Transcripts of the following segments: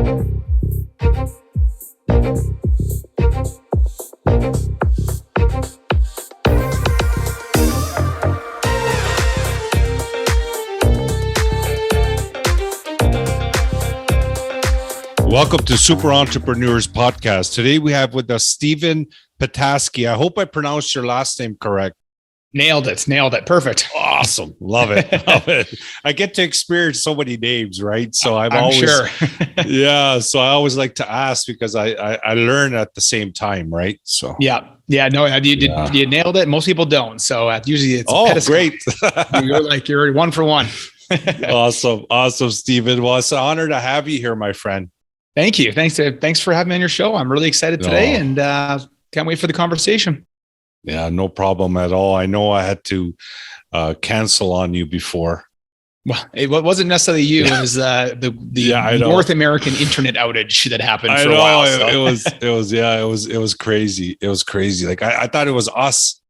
Welcome to Super Entrepreneurs Podcast. Today we have with us Stephen Petasky. I hope I pronounced your last name correct. Nailed it. Perfect. Awesome. Love it. Love it. I get to experience so many names, right? So I'm always sure. Yeah. So I always like to ask because I learn at the same time, right? So yeah. No, you nailed it. Most people don't. So usually it's great. you're one for one. Awesome, Stephen. Well, it's an honor to have you here, my friend. Thank you. Thanks for having me on your show. I'm really excited today and can't wait for the conversation. Yeah, no problem at all. I know I had to cancel on you before. Well, it wasn't necessarily you. It was the North American internet outage that happened for a while. So. It was crazy. It was crazy. Like I thought it was us.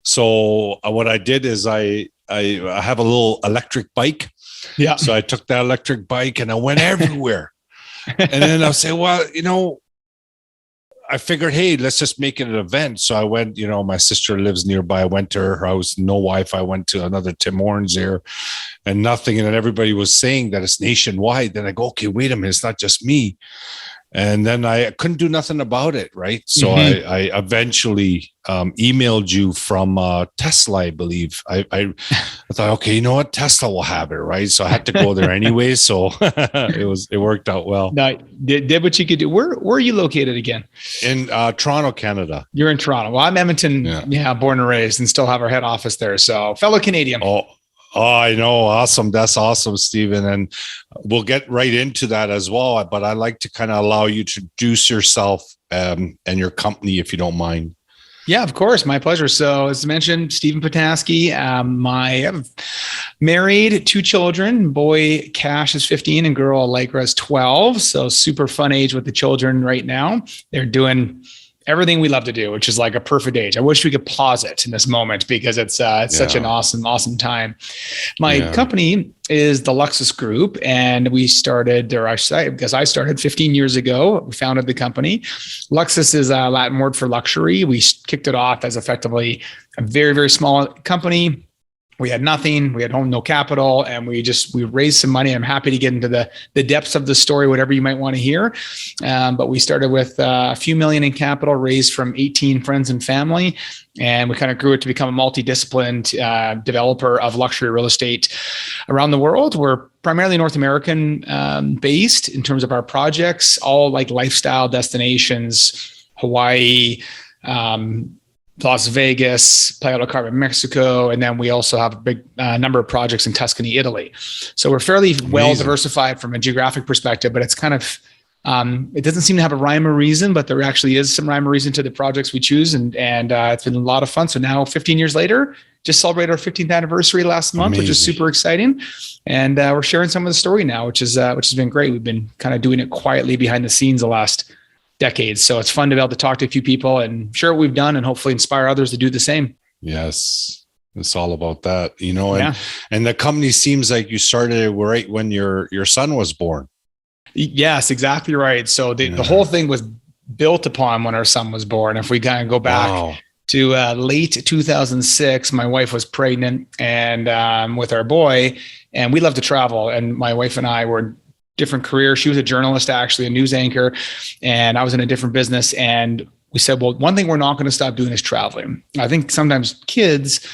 So what I did is I have a little electric bike. Yeah. So I took that electric bike and I went everywhere. And then I'll say, well, I figured, hey, let's just make it an event. So I went, my sister lives nearby. I went to her house, no Wi-Fi. I went to another Tim Hortons there and nothing. And then everybody was saying that it's nationwide. Then I go, okay, wait a minute. It's not just me. And then I couldn't do nothing about it. Right. So I eventually emailed you from Tesla, I believe. I thought, okay, you know what? Tesla will have it. Right. So I had to go there anyway. So it worked out well. No, did what you could do. Where are you located again? In Toronto, Canada. You're in Toronto. Well, I'm Edmonton, born and raised and still have our head office there. So fellow Canadian. Oh, I know. Awesome. That's awesome, Stephen. And we'll get right into that as well. But I'd like to kind of allow you to introduce yourself and your company, if you don't mind. Yeah, of course. My pleasure. So as mentioned, Stephen Petasky, I'm married, 2 children, boy Cash is 15 and girl Allegra is 12. So super fun age with the children right now. They're doing everything we love to do, which is like a perfect age. I wish we could pause it in this moment because it's such an awesome time. My company is the Luxus Group, and we started, because I started 15 years ago, we founded the company. Luxus is a Latin word for luxury. We kicked it off as effectively a very, very small company. We had nothing, we had no capital, and we raised some money. I'm happy to get into the depths of the story, whatever you might want to hear. But we started with a few million in capital raised from 18 friends and family. And we kind of grew it to become a multidisciplined developer of luxury real estate around the world. We're primarily North American based in terms of our projects, all like lifestyle destinations, Hawaii, Las Vegas, Playa del Carmen, Mexico, and then we also have a big number of projects in Tuscany, Italy. So we're fairly well diversified from a geographic perspective, but it's kind of, it doesn't seem to have a rhyme or reason, but there actually is some rhyme or reason to the projects we choose. And it's been a lot of fun. So now 15 years later, just celebrated our 15th anniversary last month, which is super exciting. And we're sharing some of the story now, which has been great. We've been kind of doing it quietly behind the scenes the last decades. So it's fun to be able to talk to a few people and share what we've done and hopefully inspire others to do the same. Yes. It's all about that, and the company seems like you started it right when your son was born. Yes, exactly right. So the whole thing was built upon when our son was born. If we kind of go back to late 2006, my wife was pregnant and with our boy, and we love to travel. And my wife and I were different careers. She was a journalist, actually a news anchor, and I was in a different business. And we said, well, one thing we're not going to stop doing is traveling. I think sometimes kids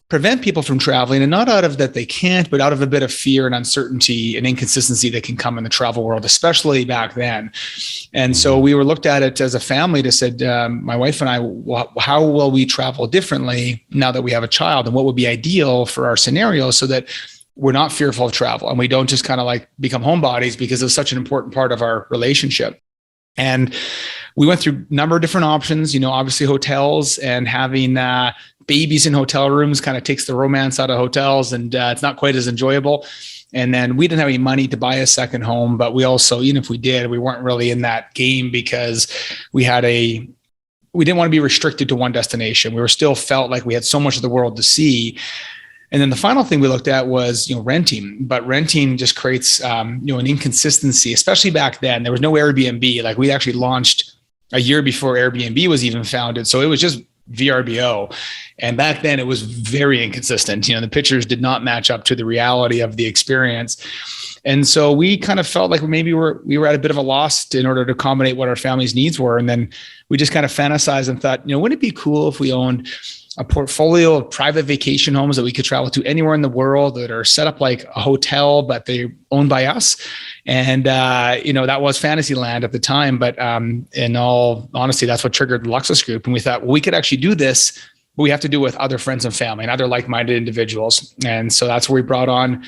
prevent people from traveling, and not out of that they can't, but out of a bit of fear and uncertainty and inconsistency that can come in the travel world, especially back then. And so we were looked at it as a family to said, my wife and I, how will we travel differently now that we have a child, and what would be ideal for our scenario so that we're not fearful of travel and we don't just kind of like become homebodies, because it's such an important part of our relationship. And we went through a number of different options, obviously hotels, and having babies in hotel rooms kind of takes the romance out of hotels, and it's not quite as enjoyable. And then we didn't have any money to buy a second home, but we also, even if we did, we weren't really in that game because we didn't want to be restricted to one destination. We were still felt like we had so much of the world to see. And then the final thing we looked at was, renting, but renting just creates, an inconsistency, especially back then. There was no Airbnb. Like we actually launched a year before Airbnb was even founded. So it was just VRBO. And back then it was very inconsistent. The pictures did not match up to the reality of the experience. And so we kind of felt like maybe we were at a bit of a loss in order to accommodate what our family's needs were. And then we just kind of fantasized and thought, wouldn't it be cool if we owned a portfolio of private vacation homes that we could travel to anywhere in the world that are set up like a hotel, but they're owned by us. And, that was fantasy land at the time. But in all honesty, that's what triggered the Luxus Group. And we thought, well, we could actually do this, but we have to do it with other friends and family and other like-minded individuals. And so that's where we brought on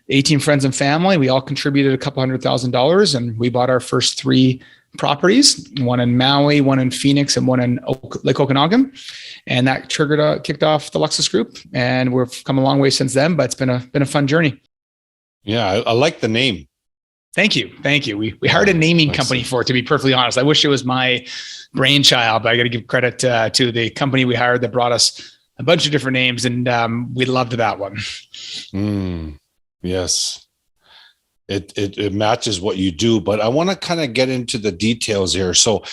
18 friends and family. We all contributed a couple $100,000, and we bought our first 3 properties, one in Maui, one in Phoenix, and one in Lake Okanagan. And that kicked off the Luxus Group. And we've come a long way since then, but it's been a fun journey. Yeah, I like the name. Thank you. We hired a naming company for it, to be perfectly honest. I wish it was my brainchild, but I got to give credit to the company we hired that brought us a bunch of different names, and we loved that one. Yes. It matches what you do, but I want to kind of get into the details here. So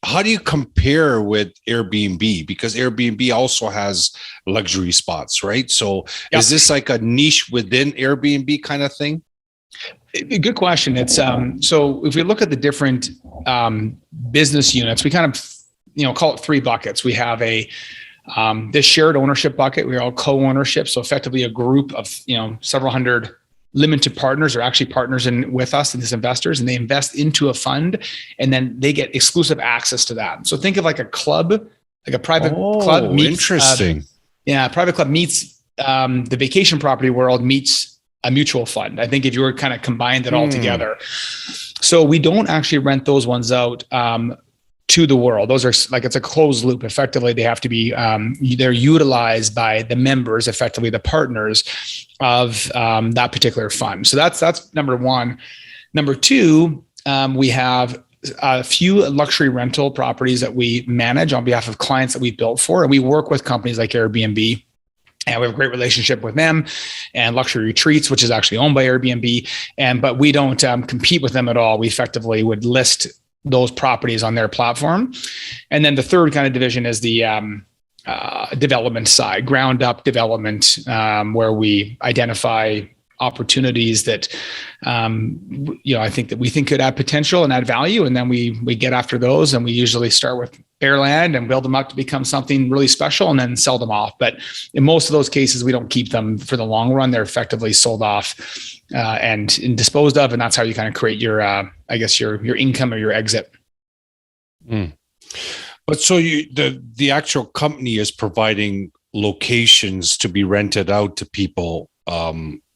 how do you compare with Airbnb? Because Airbnb also has luxury spots, right? So is this like a niche within Airbnb kind of thing? Good question. It's so if we look at the different business units, we kind of call it 3 buckets. We have this shared ownership bucket. We're all co-ownership, so effectively a group of several hundred limited partners are actually partners with us and these investors, and they invest into a fund, and then they get exclusive access to that. So think of like a club, like a private club meets. Interesting. Private club meets the vacation property world meets a mutual fund. I think if you were kind of combined it all together. So we don't actually rent those ones out to the world. Those are like, it's a closed loop. Effectively, they have to be, they're utilized by the members, effectively the partners of that particular fund. So that's number one. Number two, we have a few luxury rental properties that we manage on behalf of clients that we built for. And we work with companies like Airbnb, and we have a great relationship with them, and Luxury Retreats, which is actually owned by Airbnb. But we don't compete with them at all. We effectively would list those properties on their platform. And then the third kind of division is the development side, ground up development, where we identify opportunities that, I think that we think could add potential and add value. And then we get after those, and we usually start with bare land and build them up to become something really special and then sell them off. But in most of those cases, we don't keep them for the long run. They're effectively sold off and disposed of. And that's how you kind of create your income or your exit. But so the actual company is providing locations to be rented out to people,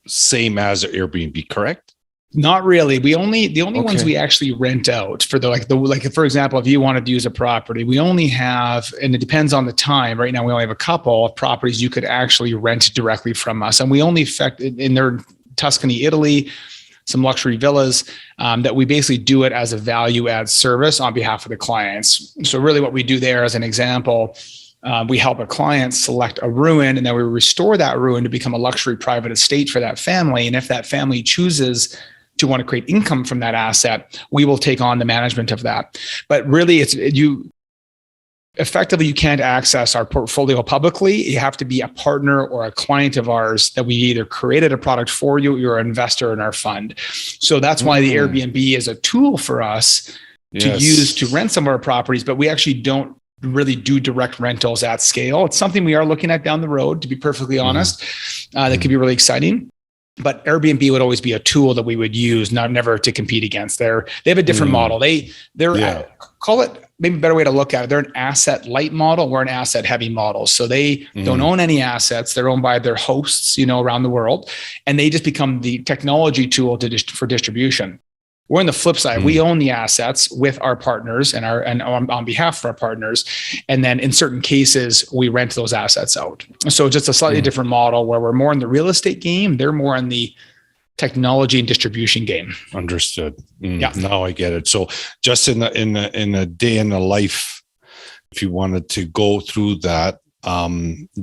same as Airbnb, correct? Not really. The only ones we actually rent out for for example, if you wanted to use a property, we only have, and it depends on the time. Right now, we only have a couple of properties you could actually rent directly from us, and we only in Tuscany, Italy, some luxury villas that we basically do it as a value add service on behalf of the clients. So really, what we do there, as an example, we help a client select a ruin, and then we restore that ruin to become a luxury private estate for that family. And if that family chooses to want to create income from that asset, we will take on the management of that. But really, you can't access our portfolio publicly. You have to be a partner or a client of ours that we either created a product for you, you're an investor in our fund. So that's why the Airbnb is a tool for us to use to rent some of our properties, but we actually don't really do direct rentals at scale. It's something we are looking at down the road, to be perfectly honest. That could be really exciting. But Airbnb would always be a tool that we would use, never to compete against. They have a different model. They're call it, maybe a better way to look at it, they're an asset light model. We're an asset heavy model. So they don't own any assets. They're owned by their hosts, around the world, and they just become the technology tool for distribution. We're on the flip side. We own the assets with our partners and on behalf of our partners. And then in certain cases, we rent those assets out. So just a slightly different model where we're more in the real estate game. They're more in the technology and distribution game. Understood. Yeah. Now I get it. So just in a day in the life, if you wanted to go through that,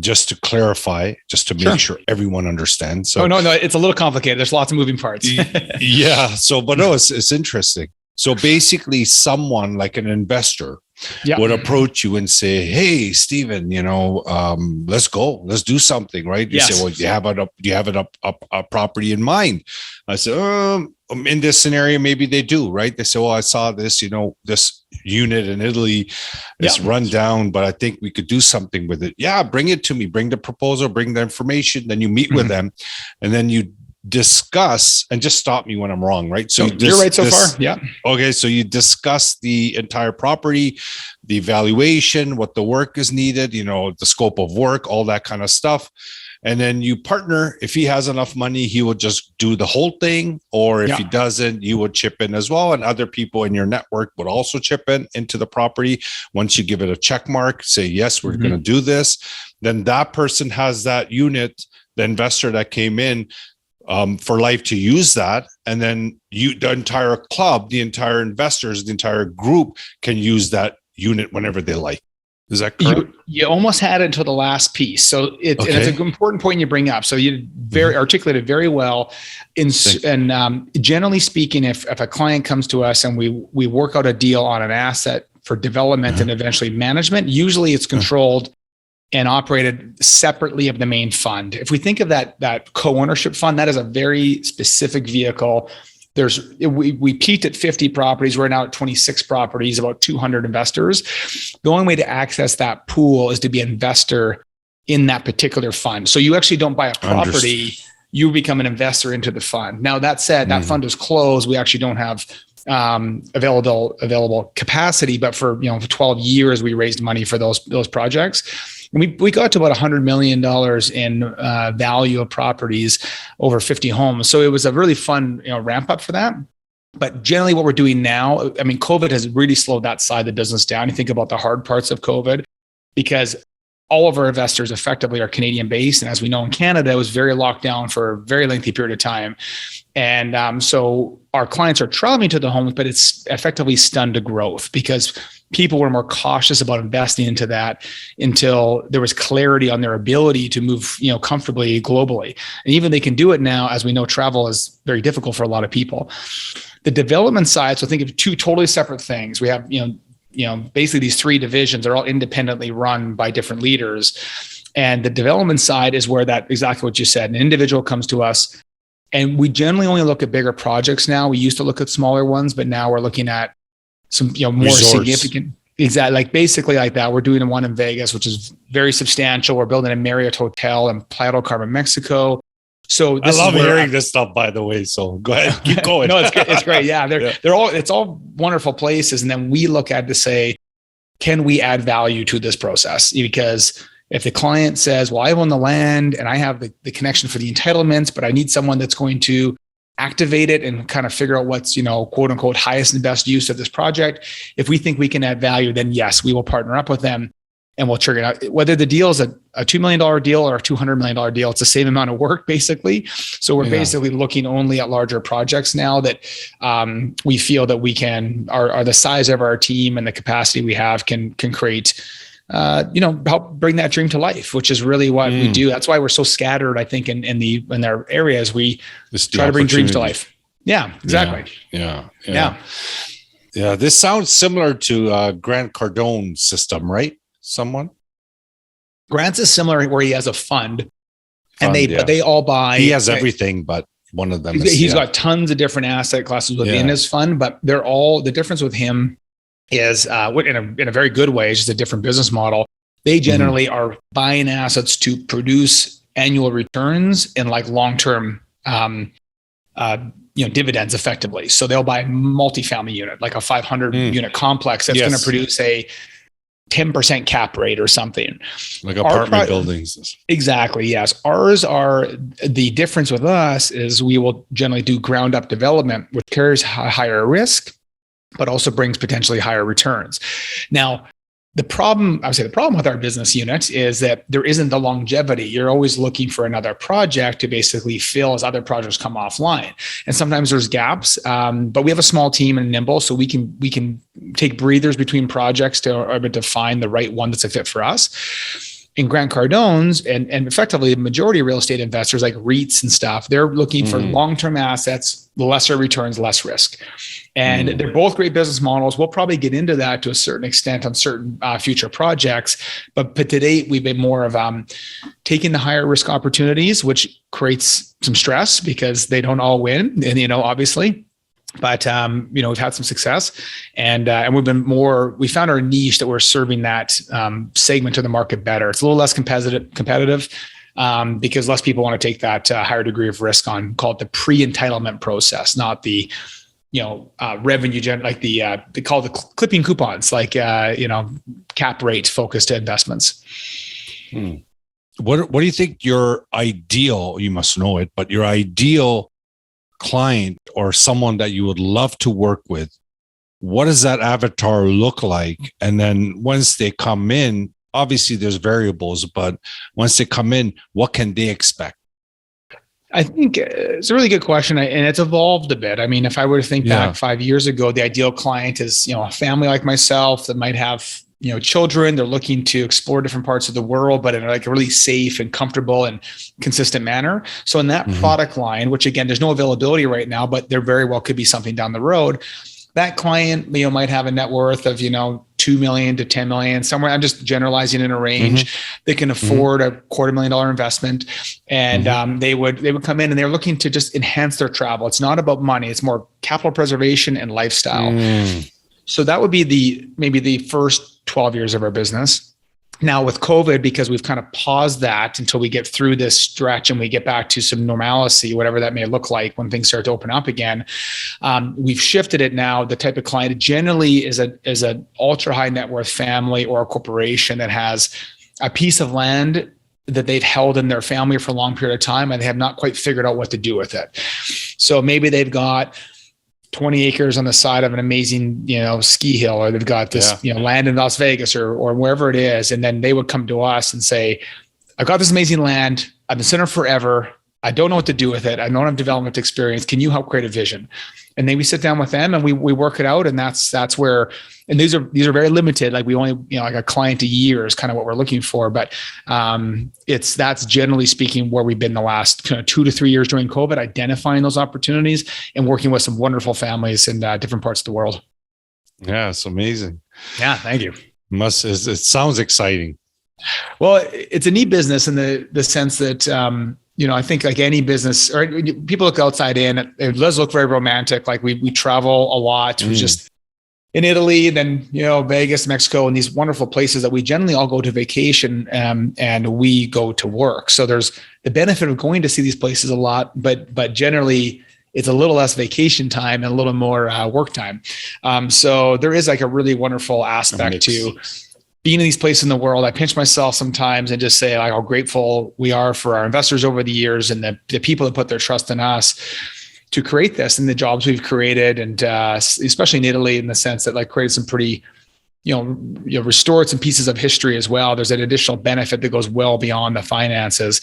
just to clarify, just to make sure everyone understands. So, no, it's a little complicated. There's lots of moving parts. Yeah. So, but no, it's interesting. So basically, someone like an investor would approach you and say, "Hey, Stephen, let's go, let's do something." Right? You say, "Well, do you have a property in mind?" I said, in this scenario, maybe they do. Right? They say, "Well, I saw this, this unit in Italy, it's run down, but I think we could do something with it." Yeah, bring it to me. Bring the proposal. Bring the information. Then you meet with them, and then you discuss, and just stop me when I'm wrong, right? So you're right so far. Yeah. Okay. So you discuss the entire property, the valuation, what the work is needed, the scope of work, all that kind of stuff. And then you partner. If he has enough money, he will just do the whole thing. Or if he doesn't, you would chip in as well. And other people in your network would also chip in into the property. Once you give it a check mark, say, yes, we're going to do this. Then that person has that unit, the investor that came in, for life to use that. And then the entire club, the entire investors, the entire group can use that unit whenever they like. Is that correct? You almost had it until the last piece. So and it's an important point you bring up. So you articulated very well. And generally speaking, if a client comes to us and we work out a deal on an asset for development and eventually management, usually it's controlled and operated separately of the main fund. If we think of that co-ownership fund, that is a very specific vehicle. We peaked at 50 properties. We're now at 26 properties, about 200 investors. The only way to access that pool is to be an investor in that particular fund. So you actually don't buy a property, you become an investor into the fund. Now that said, that fund is closed. We actually don't have available capacity, but for 12 years we raised money for those projects. And we got to about $100 million in value of properties, over 50 homes. So it was a really fun ramp up for that. But generally what we're doing now, I mean, COVID has really slowed that side of the business down. You think about the hard parts of COVID, because all of our investors effectively are Canadian based. And as we know in Canada, it was very locked down for a very lengthy period of time. And so our clients are traveling to the homes, but it's effectively stunned to growth because people were more cautious about investing into that until there was clarity on their ability to move, comfortably globally. And even they can do it now, as we know, travel is very difficult for a lot of people. The development side, so think of two totally separate things. We have, basically these three divisions are all independently run by different leaders. And the development side is where that exactly what you said. An individual comes to us, and we generally only look at bigger projects now. We used to look at smaller ones, but now we're looking at some, more significant. Exactly. Like basically like that. We're doing one in Vegas, which is very substantial. We're building a Marriott hotel in Playa del Carmen, Mexico. So I love hearing this stuff, by the way. So go ahead, keep going. No, it's great. Yeah. It's all wonderful places. And then we look at to say, can we add value to this process? Because if the client says, well, I own the land and I have the connection for the entitlements, but I need someone that's going to activate it and kind of figure out what's, quote unquote, highest and best use of this project. If we think we can add value, then yes, we will partner up with them and we'll trigger it out. Whether the deal is a $2 million deal or a $200 million deal, it's the same amount of work basically. So we're basically looking only at larger projects now that we feel that we can, are the size of our team and the capacity we have can create, help bring that dream to life, which is really what we do. That's why we're so scattered, I think, in their areas. We try to bring dreams to life. Yeah, exactly. Yeah. This sounds similar to Grant Cardone's system, right? Grant's is similar where he has a fund and they all buy. He has everything, but one of them he's got tons of different asset classes within his fund, but they're all, the difference with him is in a very good way, it's just a different business model. They generally are buying assets to produce annual returns and like long-term dividends effectively. So they'll buy a multifamily unit, like a 500 unit complex that's going to produce a 10% cap rate or something. Like apartment buildings. Exactly. Yes. Ours are, the difference with us is we will generally do ground up development, which carries higher risk, but also brings potentially higher returns. Now, the problem with our business unit is that there isn't the longevity. You're always looking for another project to basically fill as other projects come offline. And sometimes there's gaps, but we have a small team and nimble, so we can take breathers between projects to find the right one that's a fit for us. in Grant Cardone's and effectively the majority of real estate investors like REITs and stuff, they're looking for long-term assets, lesser returns, less risk. And they're both great business models. We'll probably get into that to a certain extent on certain future projects. But to date, we've been more of taking the higher risk opportunities, which creates some stress because they don't all win. And, obviously. But, we've had some success and we found our niche that we're serving that segment of the market better. It's a little less competitive because less people want to take that higher degree of risk on, call it the pre-entitlement process, not the, revenue like they call the clipping coupons, like, cap rate focused investments. What do you think your ideal, you must know it, but your ideal client or someone that you would love to work with, what does that avatar look like? And then once they come in, obviously there's variables, but once they come in, what can they expect? I think it's a really good question, and it's evolved a bit. I mean, if I were to think back 5 years ago, the ideal client is, a family like myself that might have, children. They're looking to explore different parts of the world, but in like a really safe and comfortable and consistent manner. So in that product line, which again, there's no availability right now, but there very well could be something down the road. That client, might have a net worth of, 2 million to 10 million, somewhere. I'm just generalizing in a range. They can afford a $250,000 investment, and they would come in and they're looking to just enhance their travel. It's not about money. It's more capital preservation and lifestyle. So that would be maybe the first 12 years of our business. Now with COVID, because we've kind of paused that until we get through this stretch and we get back to some normalcy, whatever that may look like when things start to open up again, we've shifted it now. The type of client generally is an ultra high net worth family or a corporation that has a piece of land that they've held in their family for a long period of time and they have not quite figured out what to do with it. So maybe they've got 20 acres on the side of an amazing, ski hill, or they've got this, land in Las Vegas or wherever it is. And then they would come to us and say, I've got this amazing land. I've been sitting forever. I don't know what to do with it. I don't have development experience. Can you help create a vision? And then we sit down with them and we work it out. And that's where, and these are very limited. Like we only, like a client a year is kind of what we're looking for. But that's generally speaking where we've been the last kind of 2 to 3 years during COVID, identifying those opportunities and working with some wonderful families in different parts of the world. Yeah, it's amazing. Yeah, thank you. It sounds exciting. Well, it's a neat business in the sense that, I think like any business, or people look outside in, it does look very romantic. Like we travel a lot. We're just in Italy, then, Vegas, Mexico, and these wonderful places that we generally all go to vacation and we go to work. So there's the benefit of going to see these places a lot, but generally it's a little less vacation time and a little more work time. So there is like a really wonderful aspect to being in these places in the world. I pinch myself sometimes and just say like how grateful we are for our investors over the years and the people that put their trust in us to create this and the jobs we've created. And especially in Italy, in the sense that like created some pretty, restored some pieces of history as well. There's an additional benefit that goes well beyond the finances.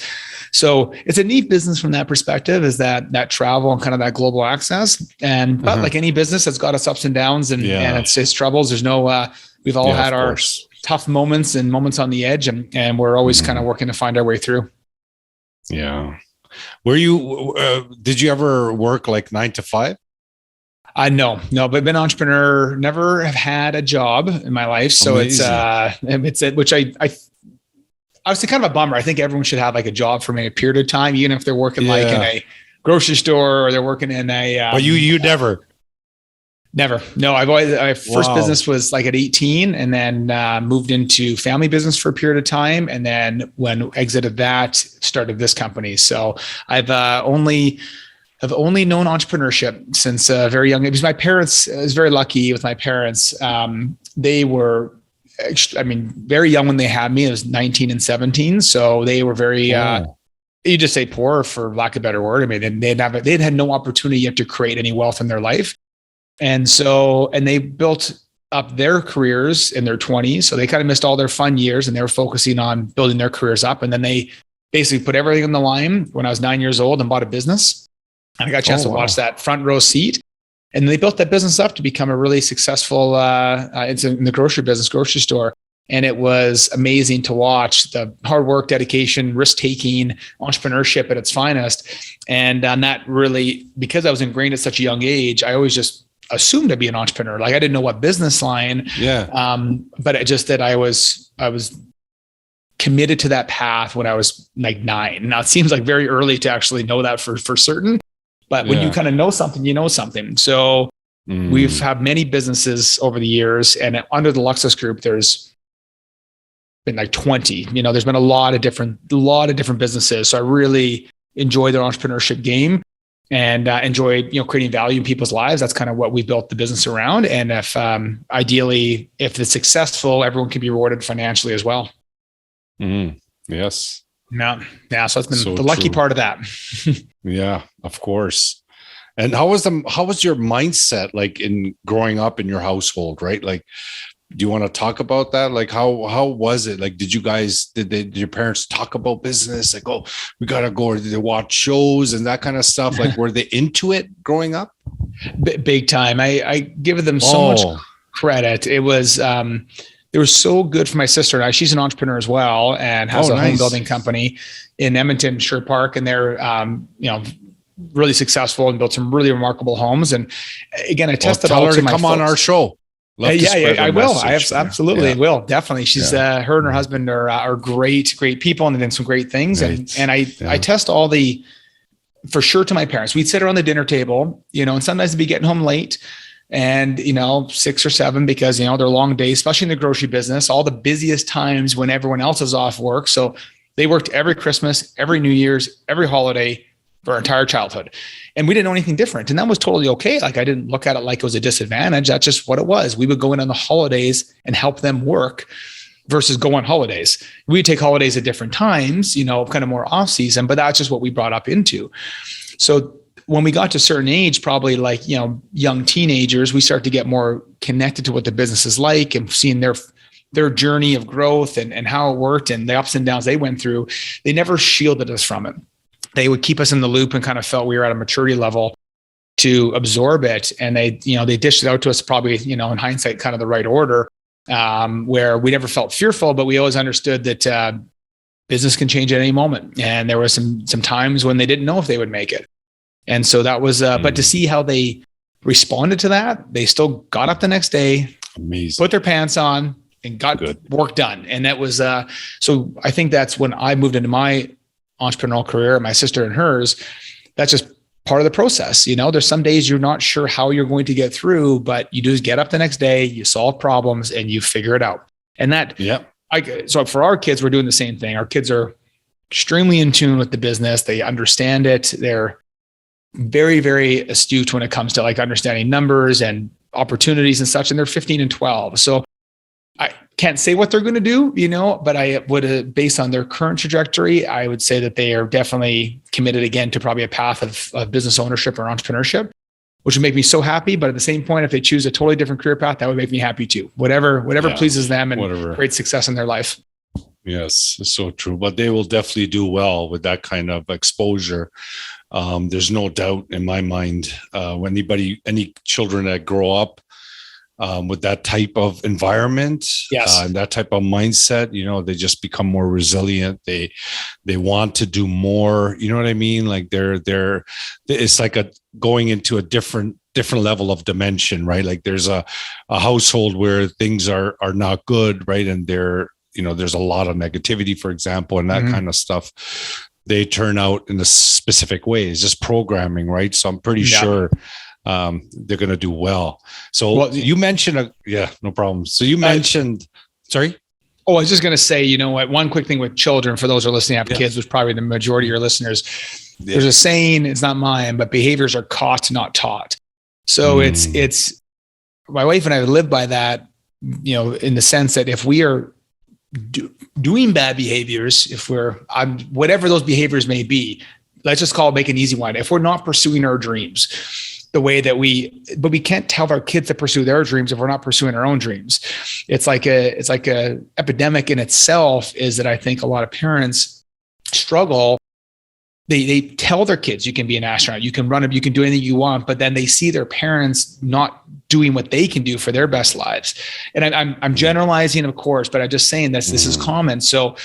So it's a neat business from that perspective, is that travel and kind of that global access. But like any business, it's got its ups and downs and its troubles. There's no, we've all had our tough moments and moments on the edge, and we're always kind of working to find our way through. Yeah. Did you ever work like 9 to 5? No, but been an entrepreneur, never have had a job in my life. So amazing. It's which I was kind of a bummer. I think everyone should have like a job for a period of time, even if they're working like in a grocery store or they're working in a, but you never. Never. No, my first business was like at 18 and then moved into family business for a period of time. And then when exited that, started this company. So I've only known entrepreneurship since very young. Because my parents, I was very lucky with my parents. They were, very young when they had me. I was 19 and 17. So they were very, you just say poor for lack of a better word. I mean, they'd had no opportunity yet to create any wealth in their life. And they built up their careers in their 20s. So they kind of missed all their fun years and they were focusing on building their careers up. And then they basically put everything on the line when I was 9 years old and bought a business. And I got a chance to watch that front row seat. And they built that business up to become a really successful, it's in the grocery business, grocery store. And it was amazing to watch the hard work, dedication, risk-taking, entrepreneurship at its finest. And that really, because I was ingrained at such a young age, I always just assumed to be an entrepreneur. Like I didn't know what business line, but it just that I was committed to that path when I was like 9. Now it seems like very early to actually know that for certain, but when you kind of know something, you know something. So we've had many businesses over the years, and under the Luxus Group, there's been like 20, there's been a lot of different businesses. So I really enjoy the entrepreneurship game. And enjoyed, creating value in people's lives. That's kind of what we built the business around. And if ideally, if it's successful, everyone can be rewarded financially as well. Yes. Yeah. So it's been the lucky part of that. Yeah, of course. And how was your mindset like in growing up in your household, right? Like, do you want to talk about that? Like, how was it? Like, did your parents talk about business? Like, oh, we got to go, or did they watch shows and that kind of stuff? Like, were they into it growing up? Big time. I give them so much credit. It was so good for my sister and I. She's an entrepreneur as well and has a home building company in Edmonton, Sherwood Park. And they're, really successful and built some really remarkable homes. And again, I tested tell all her to to my come folks. on our show. I will. Absolutely will. Definitely. She's her and her husband are great people, and they've done some great things. Right. And I test all for sure to my parents. We'd sit around the dinner table, and sometimes they'd be getting home late and, 6 or 7 because, they're long days, especially in the grocery business, all the busiest times when everyone else is off work. So they worked every Christmas, every New Year's, every holiday for our entire childhood. And we didn't know anything different. And that was totally okay. Like I didn't look at it like it was a disadvantage. That's just what it was. We would go in on the holidays and help them work versus go on holidays. We'd take holidays at different times, kind of more off season, but that's just what we brought up into. So when we got to a certain age, probably like, young teenagers, we start to get more connected to what the business is like and seeing their journey of growth and how it worked and the ups and downs they went through. They never shielded us from it. They would keep us in the loop and kind of felt we were at a maturity level to absorb it. And they dished it out to us probably, in hindsight, kind of the right order, where we never felt fearful, but we always understood that business can change at any moment. And there were some times when they didn't know if they would make it. And so that was, but to see how they responded to that, they still got up the next day, amazing, put their pants on and got work done. And that was, so I think that's when I moved into my entrepreneurial career, my sister and hers. That's just part of the process. There's some days you're not sure how you're going to get through, but you just get up the next day, you solve problems and you figure it out. And so for our kids, we're doing the same thing. Our kids are extremely in tune with the business. They understand it. They're very, very astute when it comes to like understanding numbers and opportunities and such. And they're 15 and 12. So I can't say what they're going to do, but I would, based on their current trajectory, I would say that they are definitely committed again to probably a path of business ownership or entrepreneurship, which would make me so happy. But at the same point, if they choose a totally different career path, that would make me happy too. Whatever pleases them and creates success in their life. Yes, it's so true. But they will definitely do well with that kind of exposure. There's no doubt in my mind, any children that grow up with that type of environment, and that type of mindset, they just become more resilient. They want to do more. You know what I mean? Like it's like going into a different level of dimension, right? Like there's a household where things are not good, right? And there's a lot of negativity, for example, and that kind of stuff. They turn out in a specific ways, just programming, right? So I'm pretty sure they're going to do well. So you mentioned, no problem. So you mentioned, sorry. Oh, I was just going to say, one quick thing with children, for those who are listening, have kids, which probably the majority of your listeners, there's a saying, it's not mine, but behaviors are caught, not taught. So it's my wife and I live by that, in the sense that if we are doing bad behaviors, if we're whatever those behaviors may be, let's just make an easy one. If we're not pursuing our dreams the way that but we can't tell our kids to pursue their dreams if we're not pursuing our own dreams. It's like a epidemic in itself, is that I think a lot of parents struggle they tell their kids, you can be an astronaut, you can run up, you can do anything you want, but then they see their parents not doing what they can do for their best lives. And I'm generalizing, of course, but I'm just saying this is common. So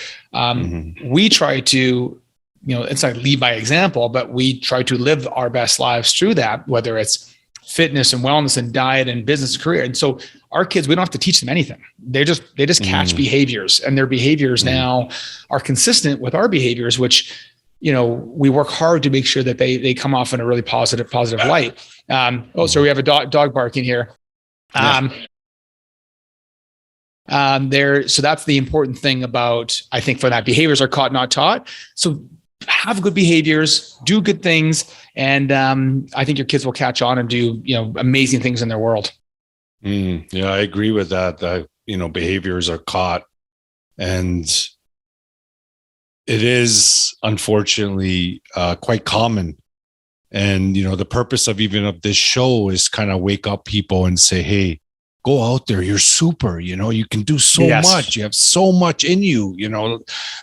we try to, it's like lead by example, but we try to live our best lives through that, whether it's fitness and wellness and diet and business and career. And so our kids, we don't have to teach them anything. They just catch behaviors, and their behaviors now are consistent with our behaviors, which, we work hard to make sure that they come off in a really positive light. So we have a dog barking here. So that's the important thing about, I think, for that, behaviors are caught, not taught. So have good behaviors, do good things. And I think your kids will catch on and do, amazing things in their world. Yeah, I agree with that. Behaviors are caught, and it is unfortunately quite common. And, the purpose of this show is kind of wake up people and say, hey, go out there. You're super, you can do so much. You have so much in you,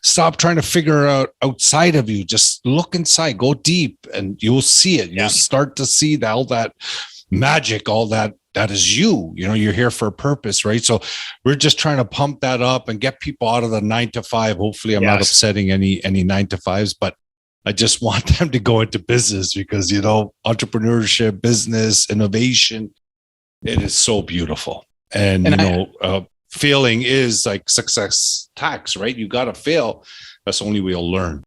stop trying to figure out outside of you. Just look inside, go deep, and you'll see it. You'll start to see all that magic, all that is you, you're here for a purpose, right? So we're just trying to pump that up and get people out of the 9 to 5. Hopefully I'm not upsetting any 9 to 5s, but I just want them to go into business because, entrepreneurship, business, innovation, it is so beautiful. And failing is like success tax, right? You got to fail. That's the only way you'll learn.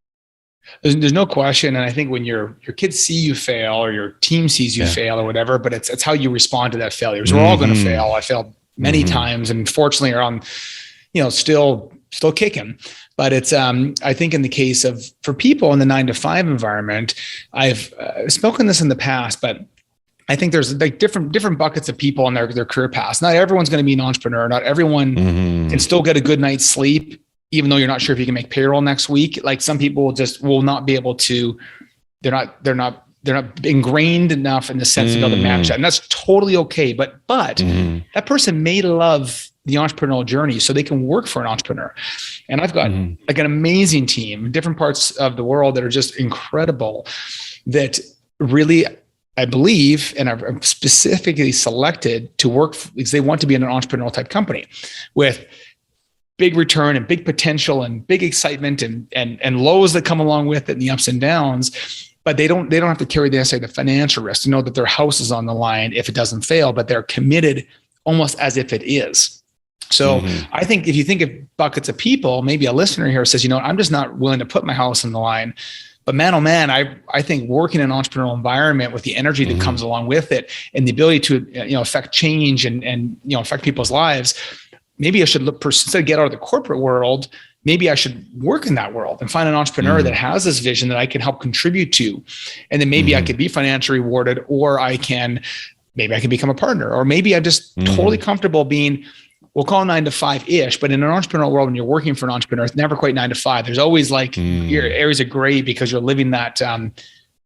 There's no question. And I think when your kids see you fail, or your team sees you fail or whatever, but it's how you respond to that failure. Because we're all going to fail. I failed many times, and fortunately are on, still kicking. But it's, I think in the case of, for people in the 9 to 5 environment, I've spoken this in the past, but I think there's like different buckets of people in their career paths. Not everyone's going to be an entrepreneur. Not everyone can still get a good night's sleep, even though you're not sure if you can make payroll next week. Like some people will not be able to, they're not ingrained enough in the sense to be able to manage that. And that's totally okay. But that person may love the entrepreneurial journey, so they can work for an entrepreneur. And I've got like an amazing team in different parts of the world that are just incredible, that really, I believe, and are specifically selected to work because they want to be in an entrepreneurial type company with big return and big potential and big excitement and lows that come along with it and the ups and downs. But they don't have to carry the financial risk to know that their house is on the line if it doesn't fail, but they're committed almost as if it is. So I think if you think of buckets of people, maybe a listener here says, I'm just not willing to put my house on the line. But man, oh man, I think working in an entrepreneurial environment with the energy that comes along with it and the ability to affect change and affect people's lives, maybe I should instead of get out of the corporate world, maybe I should work in that world and find an entrepreneur that has this vision that I can help contribute to. And then maybe I could be financially rewarded, or maybe I can become a partner, or maybe I'm just totally comfortable being, we'll call 9 to 5-ish, but in an entrepreneurial world, when you're working for an entrepreneur, it's never quite 9 to 5. There's always your areas of gray because you're living that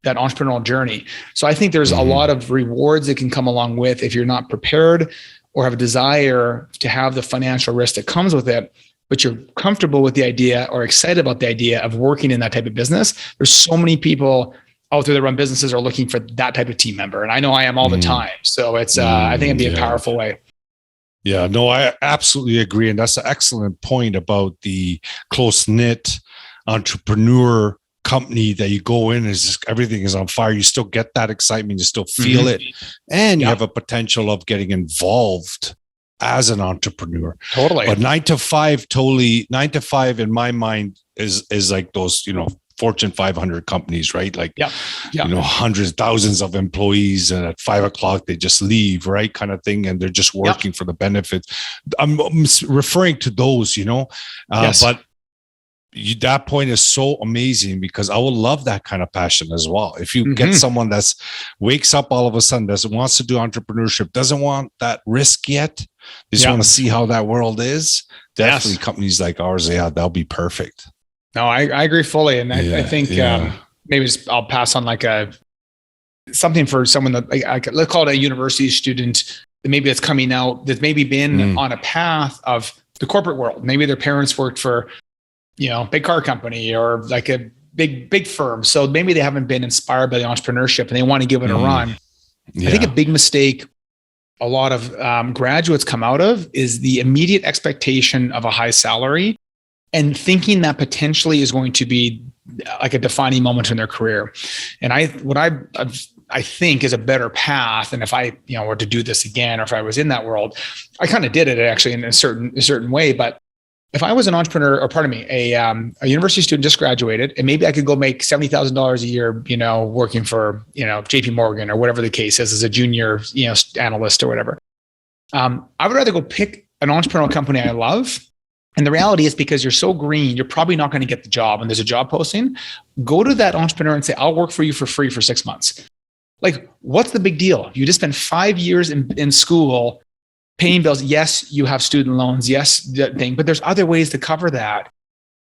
entrepreneurial journey. So I think there's a lot of rewards that can come along with if you're not prepared or have a desire to have the financial risk that comes with it, but you're comfortable with the idea or excited about the idea of working in that type of business. There's so many people out there that run businesses are looking for that type of team member. And I know I am all the time. So it's, I think it'd be a powerful way. Yeah, no, I absolutely agree. And that's an excellent point about the close-knit entrepreneur company that you go in, is just everything is on fire. You still get that excitement, you still feel it. And you have a potential of getting involved as an entrepreneur. Totally. But 9 to 5 in my mind is like those, Fortune 500 companies, right? Like, hundreds, thousands of employees, and at 5 o'clock they just leave, right? Kind of thing. And they're just working for the benefits. I'm referring to those, but that point is so amazing, because I would love that kind of passion as well. If you get someone that's wakes up all of a sudden, wants to do entrepreneurship, doesn't want that risk yet, they just want to see how that world is. Definitely companies like ours, that'll be perfect. No, I agree fully. And I think maybe I'll pass on something for someone that let's call it a university student that maybe that's coming out, that's maybe been on a path of the corporate world. Maybe their parents worked for, big car company, or like a big firms. So maybe they haven't been inspired by the entrepreneurship and they want to give it a run. I think a big mistake a lot of graduates come out of is the immediate expectation of a high salary and thinking that potentially is going to be like a defining moment in their career. And I think is a better path. And if I, were to do this again, or if I was in that world, I kind of did it actually in a certain way. But if I was an entrepreneur, or pardon me, a university student just graduated, and maybe I could go make $70,000 a year, working for, JP Morgan or whatever the case is as a junior, analyst or whatever. I would rather go pick an entrepreneurial company I love. And the reality is, because you're so green, you're probably not going to get the job when there's a job posting. Go to that entrepreneur and say, I'll work for you for free for 6 months. Like, what's the big deal? You just spent 5 years in school paying bills. Yes, you have student loans. Yes, that thing, but there's other ways to cover that.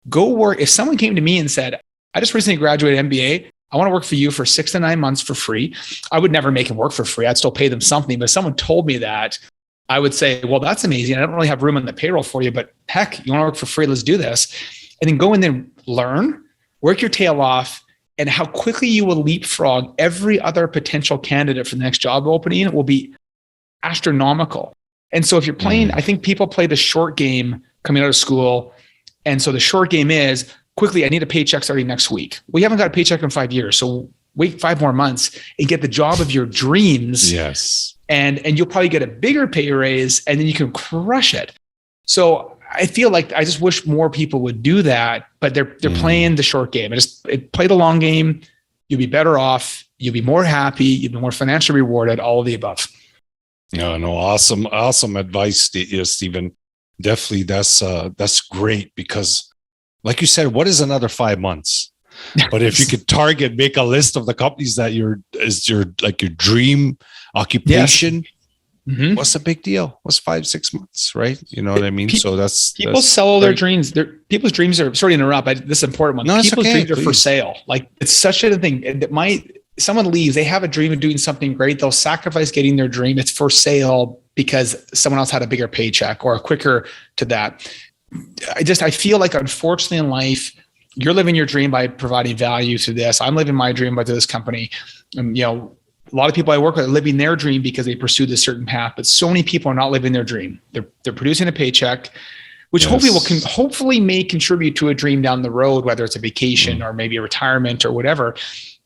Go work. If someone came to me and said, I just recently graduated MBA, I want to work for you for 6 to 9 months for free. I would never make them work for free. I'd still pay them something. But if someone told me that, I would say, well, that's amazing. I don't really have room on the payroll for you, but heck, you want to work for free? Let's do this. And then go in there, learn, work your tail off, and how quickly you will leapfrog every other potential candidate for the next job opening will be astronomical. And so if you're playing, I think people play the short game coming out of school. And so the short game is quickly, I need a paycheck starting next week. We haven't got a paycheck in 5 years. So wait 5 more months and get the job of your dreams. Yes. And you'll probably get a bigger pay raise, and then you can crush it. So I feel like I just wish more people would do that, but they're playing the short game. Play the long game. You'll be better off. You'll be more happy. You'll be more financially rewarded. All of the above. No, awesome advice, Stephen. Definitely, that's great, because, like you said, what is another 5 months? But if you could make a list of the companies that your dream occupation. Yes. What's the big deal? What's 5-6 months, right? You know what I mean? So people sell their dreams. People's dreams are, sorry to interrupt, this is an important one. No, people's okay, dreams are for sale. Like, it's such a thing that someone leaves, they have a dream of doing something great. They'll sacrifice getting their dream. It's for sale because someone else had a bigger paycheck or a quicker to that. I feel like, unfortunately, in life, you're living your dream by providing value to this. I'm living my dream by this company. A lot of people I work with are living their dream because they pursued a certain path, but so many people are not living their dream. They're producing a paycheck, which hopefully may contribute to a dream down the road, whether it's a vacation or maybe a retirement or whatever.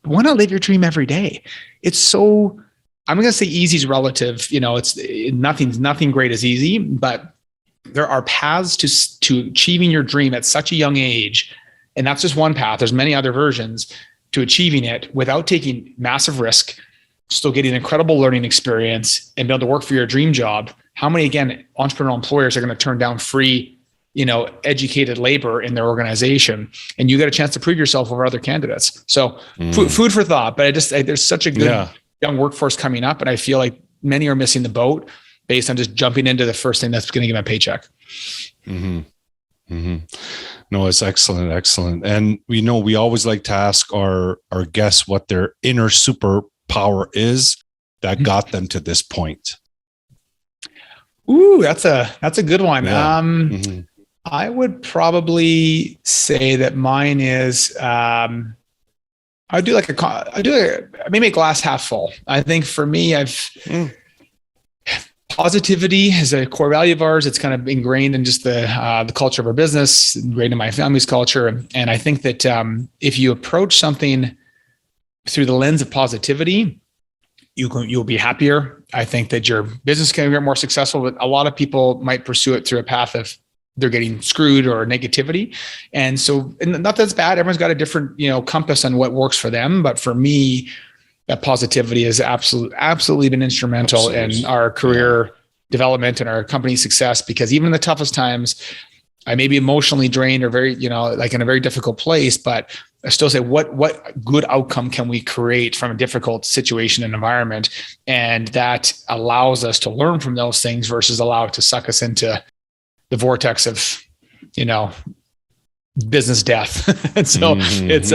But why not live your dream every day? It's so, I'm going to say easy is relative. It's nothing great is easy, but there are paths to achieving your dream at such a young age. And that's just one path. There's many other versions to achieving it without taking massive risk, still getting an incredible learning experience, and be able to work for your dream job. How many, again, entrepreneurial employers are going to turn down free, educated labor in their organization, and you get a chance to prove yourself over other candidates. So food for thought, but there's such a good young workforce coming up. And I feel like many are missing the boat based on just jumping into the first thing that's going to give them a paycheck. No, it's excellent. And we always like to ask our guests what their inner superpower is that got them to this point. Ooh, that's a good one. Yeah. I would probably say that mine is maybe a glass half full. I think for me, positivity is a core value of ours. It's kind of ingrained in just the culture of our business, ingrained in my family's culture. And I think that if you approach something through the lens of positivity, you'll be happier. I think that your business can get more successful, but a lot of people might pursue it through a path of they're getting screwed or negativity. And not that's bad. Everyone's got a different, compass on what works for them. But for me, that positivity has absolutely been instrumental in our career development and our company success, because even in the toughest times, I may be emotionally drained or very, like in a very difficult place, but I still say, what good outcome can we create from a difficult situation and environment? And that allows us to learn from those things versus allow it to suck us into the vortex of, business death. And so it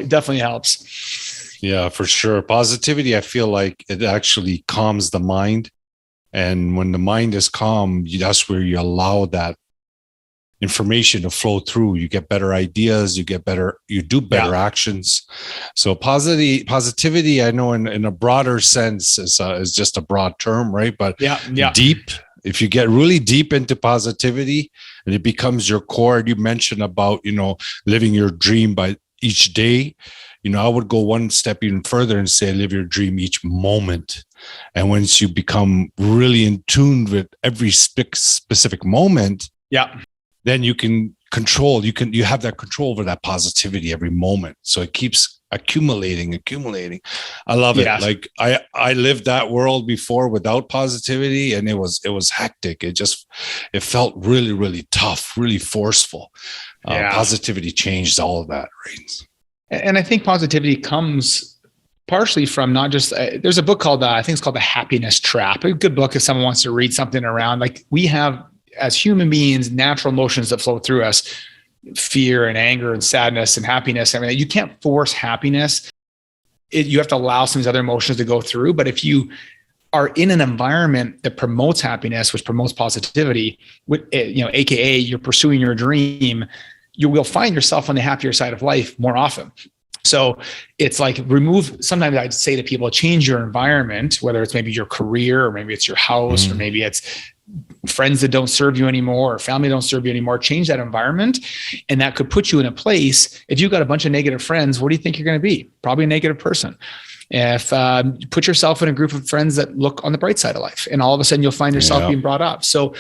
definitely helps. Yeah, for sure. Positivity, I feel like it actually calms the mind. And when the mind is calm, that's where you allow that information to flow through. You get better ideas, you do better actions. So positivity, I know in a broader sense is just a broad term, right? But deep, if you get really deep into positivity and it becomes your core, you mentioned about, living your dream by each day. I would go one step even further and say, live your dream each moment. And once you become really in tune with every specific moment, then you can control, you have that control over that positivity every moment. So it keeps accumulating. I love it. Like I lived that world before without positivity, and it was hectic. It felt really, really tough, really forceful. Positivity changed all of that, right? And I think positivity comes partially from not just, there's a book called, I think it's called The Happiness Trap. A good book if someone wants to read something around, like we have as human beings, natural emotions that flow through us, fear and anger and sadness and happiness. I mean, you can't force happiness. You have to allow some of these other emotions to go through. But if you are in an environment that promotes happiness, which promotes positivity, AKA you're pursuing your dream, you will find yourself on the happier side of life more often. So it's like sometimes I'd say to people, change your environment, whether it's maybe your career or maybe it's your house or maybe it's friends that don't serve you anymore or family don't serve you anymore. Change that environment. And that could put you in a place. If you've got a bunch of negative friends, what do you think you're going to be? Probably a negative person. If you put yourself in a group of friends that look on the bright side of life, and all of a sudden you'll find yourself being brought up. So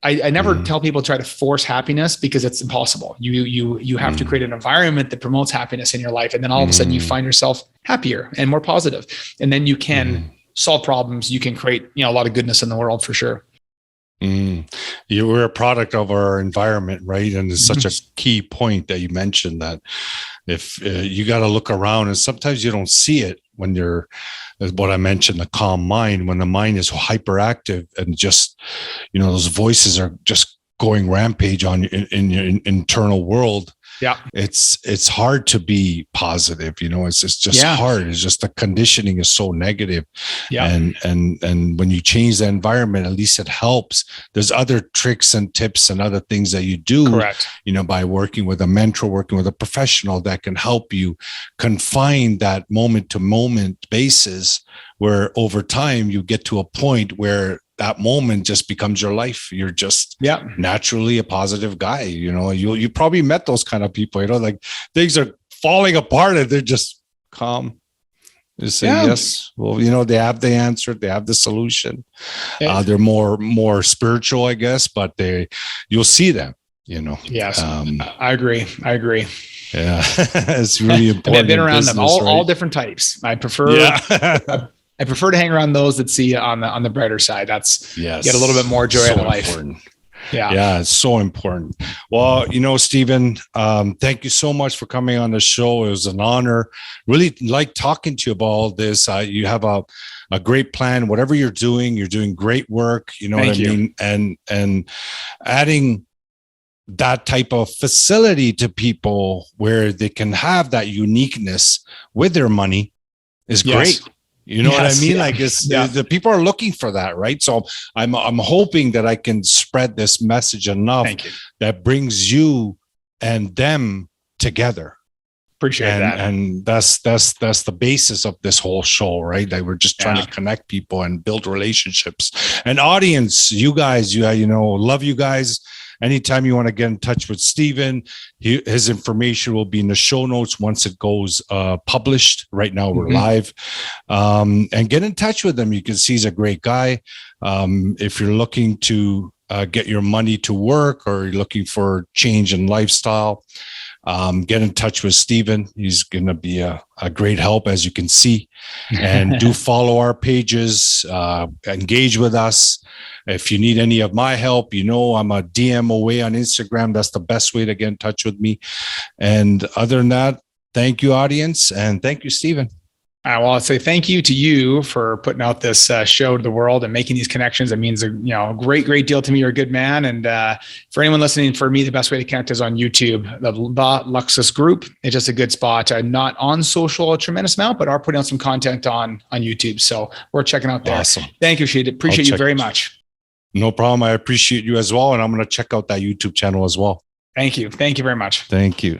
I never tell people to try to force happiness because it's impossible. You have to create an environment that promotes happiness in your life. And then all of a sudden you find yourself happier and more positive. And then you can solve problems. You can create, a lot of goodness in the world for sure. We're a product of our environment, right? And it's such a key point that you mentioned, that if you got to look around, and sometimes you don't see it when you're, what I mentioned, the calm mind, when the mind is hyperactive and just, those voices are just going rampage on in your internal world. Yeah, it's hard to be positive. It's just hard. It's just the conditioning is so negative. Yeah, and when you change the environment, at least it helps. There's other tricks and tips and other things that you do. Correct. By working with a mentor, working with a professional that can help you confine that moment to moment basis, where over time you get to a point where that moment just becomes your life. You're just naturally a positive guy. You probably met those kind of people, like things are falling apart and they're just calm. They say yes. Well, they have the answer. They have the solution. They're more spiritual, I guess, but you'll see them, Yes. I agree. Yeah. It's really important. I've been around them, all different types. I prefer I prefer to hang around those that see on the brighter side. That's get a little bit more joy out of life. Important. Yeah, it's so important. Well, Stephen, thank you so much for coming on the show. It was an honor. Really like talking to you about all this. You have a great plan. Whatever you're doing great work. You know what I mean? And adding that type of facility to people where they can have that uniqueness with their money is great. You know what I mean? Like the people are looking for that, right? So I'm hoping that I can spread this message enough that brings you and them together. Appreciate that. And that's the basis of this whole show, right? That we're just trying to connect people and build relationships. And audience, you guys, love you guys. Anytime you want to get in touch with Stephen, his information will be in the show notes once it goes published. Right now we're live. And get in touch with him. You can see he's a great guy. If you're looking to get your money to work, or you're looking for change in lifestyle, get in touch with Stephen. He's going to be a great help, as you can see. And do follow our pages, engage with us. If you need any of my help, I'm a DM away on Instagram. That's the best way to get in touch with me. And other than that, thank you, audience. And thank you, Stephen. Well, I'll say thank you to you for putting out this show to the world and making these connections. It means a great deal to me. You're a good man. And for anyone listening, for me, the best way to connect is on YouTube. The Luxus Group. It's just a good spot. Not on social a tremendous amount, but are putting out some content on YouTube. So we're checking out there. Awesome. Thank you, Sheed. Appreciate you very much. No problem. I appreciate you as well. And I'm going to check out that YouTube channel as well. Thank you. Thank you very much. Thank you.